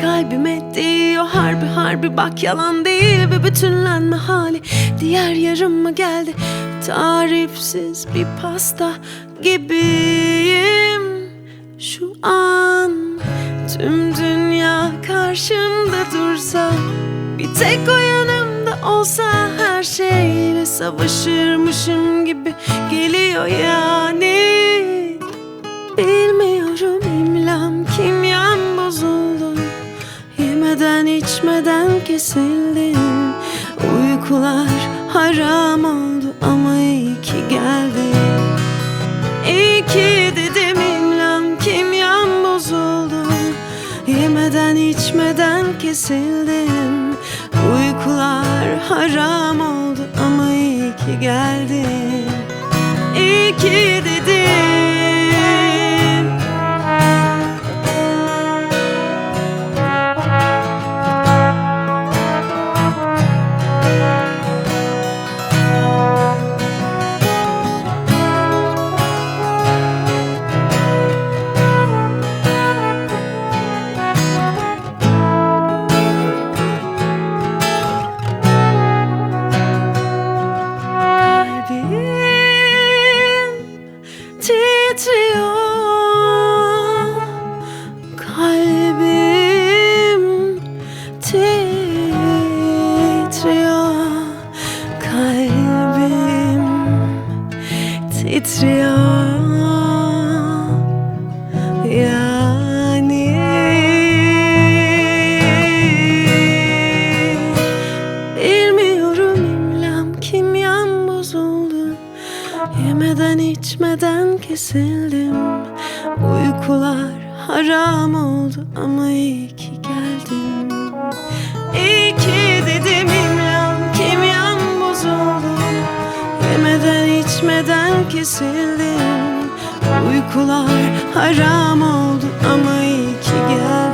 kalbime değiyor harbi harbi, bak yalan değil bir bütünlenme hali. Diğer yarım mı geldi, tarifsiz bir pasta gibiyim şu an. Tüm dünya karşımda dursa, bir tek o yanımda olsa, her şeyle savaşırmışım gibi geliyor yani. Bilmiyorum, imlam kimyam bozuldu. Yemeden içmeden kesildim. Uykular haram oldu ama iyi ki geldin. İyi ki dedim, imlam kimyam bozuldu. Yemeden içmeden kesildim. Uykular haram oldu ama iyi ki geldin. İyi ki dedim. Kalbim titriyor, kalbim titriyor yani. Bilmiyorum, imlam kimyam bozuldu. Yemeden içmeden kesildim. Uykular haram oldu ama iyi ki geldin. İyi ki dedim, imlam kimyam bozuldu. Yemeden içmeden kesildim. Uykular haram oldu ama iyi ki geldin.